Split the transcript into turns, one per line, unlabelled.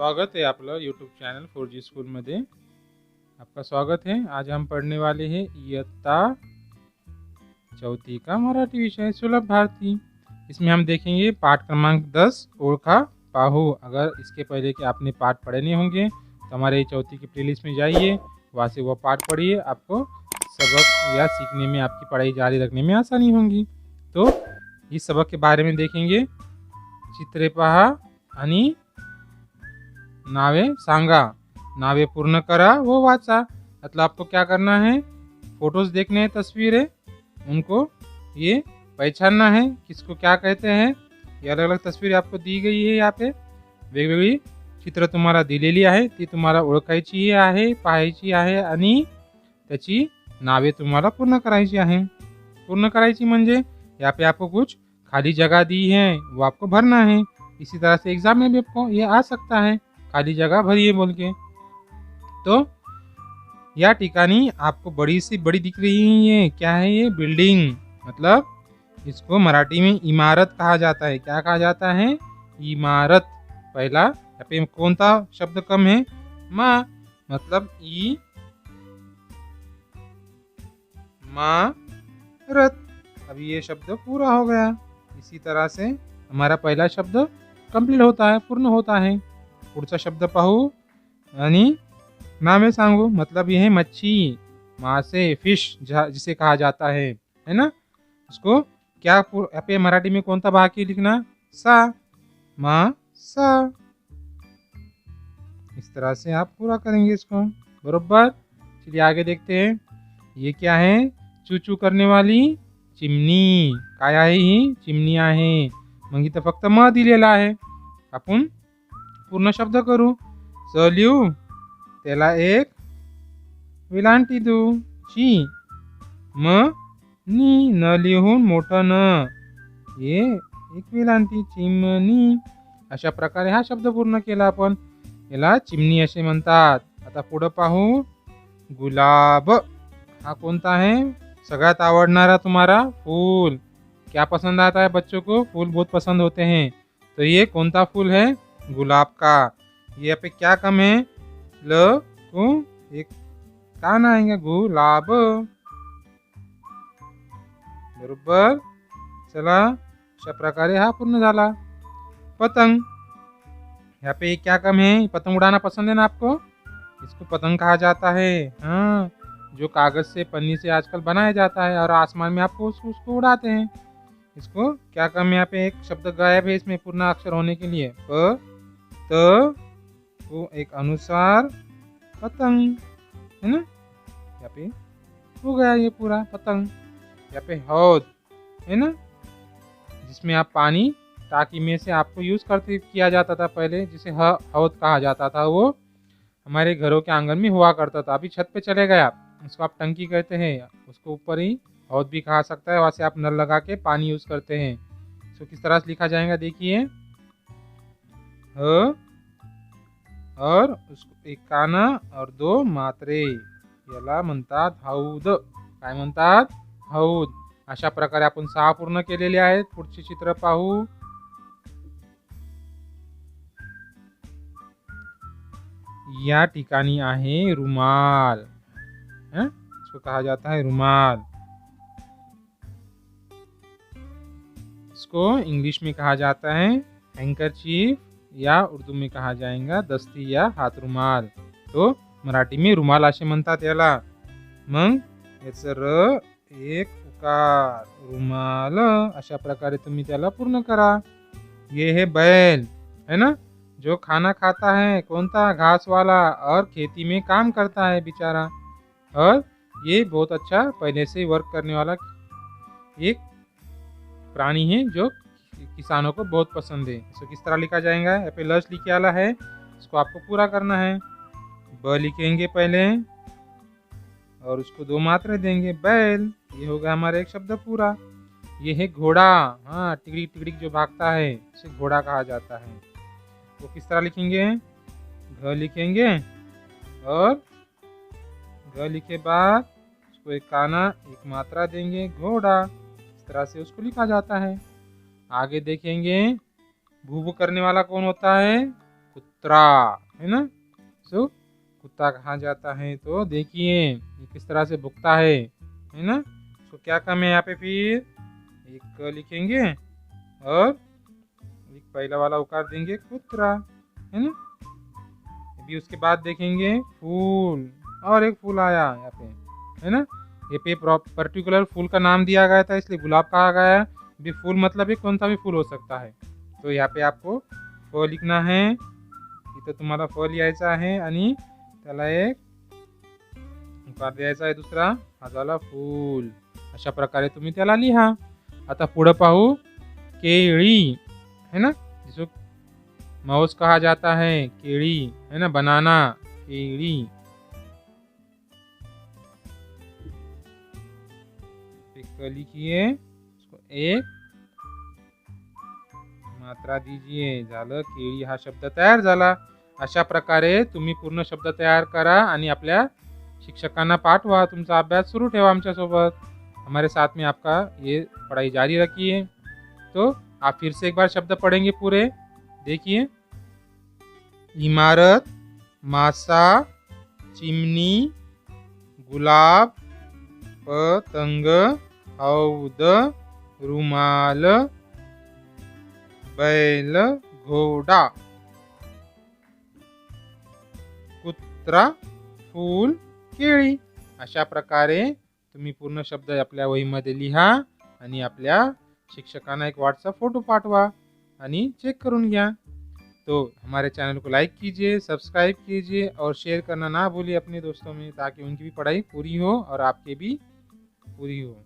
स्वागत है आपलं यूट्यूब चॅनल 4G स्कूलमध्ये। आपका स्वागत है। आज हम पढ़ने वाले हैं इयत्ता चौथी का मराठी विषय सुलभ भारती। इसमें हम देखेंगे पाठ क्रमांक 10 ओळखा पाहू। अगर इसके पहले के आपने पाठ पढ़े नहीं होंगे तो हमारे चौथी की प्लेलिस्ट में जाइए, वहाँ से वो पाठ पढ़िए। आपको सबक या सीखने में, आपकी पढ़ाई जारी रखने में आसानी होगी। तो इस सबक के बारे में देखेंगे। चित्रे पहा आणि नावे सांगा। नावे पूर्ण करा वो वाचा। मतलब आपको क्या करना है, फोटोज देखने हैं, तस्वीरें, उनको ये पहचानना है किसको क्या कहते हैं। ये अलग अलग तस्वीर आपको दी गई है। यहाँ पे वेगवेगळी चित्र तुम्हाला दिलेली आहे, ती तुम्हाला ओळखायची आहे, पाहायची आहे आणि त्याची नावे तुम्हाला पूर्ण करायची आहे। पूर्ण करायची म्हणजे यहाँ पे आपको कुछ खाली जगह दी है, वो आपको भरना है। इसी तरह से एग्जाम में भी आपको ये आ सकता है, खाली जगह भरिए बोल के। तो या ठिकाणी आपको बड़ी सी बड़ी दिख रही है, क्या है ये? बिल्डिंग। मतलब इसको मराठी में इमारत कहा जाता है। क्या कहा जाता है? इमारत। पहला यहाँ पे कौन सा शब्द कम है? माँ। मतलब ई मारत। अभी ये शब्द पूरा हो गया। इसी तरह से हमारा पहला शब्द कंप्लीट होता है, पूर्ण होता है। पुढचा शब्द पाहू आणि नामे सांगू। मतलब यह है मच्छी, मासे, फिश जिसे कहा जाता है ना। उसको क्या यहाँ पे मराठी में कौन सा भाग लिखना? सा। मा सा। इस तरह से आप पूरा करेंगे इसको बरोबर। चलिए आगे देखते हैं। ये क्या है? चूचू करने वाली चिमनी। काय आहे ही? चिमनी आहे। मग इथं फक्त म दिलेला आहे। आपण पूर्ण शब्द करू। च लिहू, त्याला एक विलांटी देऊ, ची। म नी, न लिहून मोठं न, ये एक विलांटी, चिमनी। अशा प्रकारे हा शब्द पूर्ण केला आपण। याला चिमनी असे म्हणतात। आता पुढे पाहू। गुलाब हा कोणता है? सगळ्यात आवडणारा तुम्हारा फूल। क्या पसंद आता है बच्चों को? फूल बहुत पसंद होते हैं। तो ये कौन सा फूल है? गुलाब का। ये यहाँ पे क्या कम है? ल को एक कान आएगा, गुलाब बरोबर। चला अशा प्रकारे हा पूर्ण झाला। पतंग। यहाँ पे क्या कम है? पतंग उड़ाना पसंद है ना आपको? इसको पतंग कहा जाता है। हाँ, जो कागज से, पन्नी से आजकल बनाया जाता है और आसमान में आपको उसको उड़ाते हैं। इसको क्या कम है? यहाँ पे एक शब्द गायब है इसमें पूर्ण अक्षर होने के लिए। प त को एक अनुसार पतंग, है ना। यहाँ पे हो गया ये पूरा पतंग। यहाँ पे हौद है ना, जिसमें आप पानी टाकी में से आपको यूज करते किया जाता था पहले, जिसे हौद कहा जाता था। वो हमारे घरों के आंगन में हुआ करता था। अभी छत पे चले गए आप, उसको आप टंकी कहते हैं। उसको ऊपर ही हौद भी कहा सकता है। वहाँ से आप नल लगा के पानी यूज करते हैं। इसको किस तरह से लिखा जाएगा देखिए। ह और उसको एक काना और दो मात्रे, याला म्हणतात हौद। काय म्हणतात? हौद। अशा प्रकारे आपण 6 पूर्ण केलेले आहेत। पुढचे चित्र पाहू। या ठिकाणी आहे रुमाल। इसको कहा जाता है रुमाल। इसको इंग्लिश में कहा जाता है हैंकरचीफ, या उर्दू में कहा जाएगा दस्ती या हाथ रुमाल। तो मराठी में रुमाल असे म्हणतात याला। मग याचं र एक उकार, रुमाल। अशा प्रकारे तुम्ही त्याला पूर्ण करा। ये है बैल, है ना, जो खाना खाता है। कौन सा? घास वाला। और खेती में काम करता है बेचारा। और ये बहुत अच्छा पहले से वर्क करने वाला एक प्राणी है जो किसानों को बहुत पसंद है। इसको किस तरह लिखा जाएगा? यहाँ पे लश लिखे वाला है, इसको आपको पूरा करना है। ब लिखेंगे पहले और उसको 2 मात्रे देंगे, बैल। ये होगा हमारा एक शब्द पूरा। ये है घोड़ा। हाँ, टिकड़िक टिकड़िक जो भागता है उसे घोड़ा कहा जाता है। वो किस तरह लिखेंगे? घ लिखेंगे और घ लिखे बाद उसको एक काना, एक मात्रा देंगे, घोड़ा। इस तरह से उसको लिखा जाता है। आगे देखेंगे भू भू करने वाला कौन होता है? कुत्रा, है ना। सो कुत्ता कहाँ जाता है तो देखिए ये किस तरह से भुगता है ना। तो क्या काम है यहाँ पे, फिर एक लिखेंगे और एक पहला वाला उकार देंगे कुत्रा, है ना। अभी उसके बाद देखेंगे फूल, और एक फूल आया यहाँ पे, है ना। ये पे पर्टिकुलर फूल का नाम दिया गया था इसलिए गुलाब कहा गया है। अभी फूल मतलब कौन सा भी फूल हो सकता है। तो यहाँ पे आपको फ लिखना है, इथं तुम्हाला फ लिहायचा आहे आणि त्याला एक उकार द्यायचा आहे दुसरा, हा झाला फूल। अशा प्रकारे तुम्ही त्याला लिहा। आता पुढे पाहू केळी, है ना, जिसको माउस कहा जाता है, केळी, है ना, बनाना, केळी। लिखिए, उसको एक मात्रा दीजिए, झालं केळी हा शब्द तयार झाला। अशा प्रकारे तुम्ही पूर्ण शब्द तयार करा आणि आपल्या शिक्षकांना पाठवा। तुमचा अभ्यास सुरू ठेवा आमच्या सोबत। हमारे साथ में आपका ये पढ़ाई जारी रखिए। तो आप फिर से एक बार शब्द पढ़ेंगे पूरे, देखिए। इमारत, मासा, चिमनी, गुलाब, पतंग, हौद, रुमाल, बैल, घोडा, कुत्रा, फूल, केळी। अशा प्रकारे तुम्ही पूर्ण शब्द आपल्या वहीमध्ये लिहा आणि आपल्या शिक्षकांना एक व्हाट्सएप फोटो पाठवा आणि चेक करून घ्या। तो हमारे चैनल को लाइक कीजिए, सब्सक्राइब कीजिए और शेयर करना ना भूलिए अपने दोस्तों में, ताकि उनकी भी पढ़ाई पूरी हो और आपकी भी पूरी हो।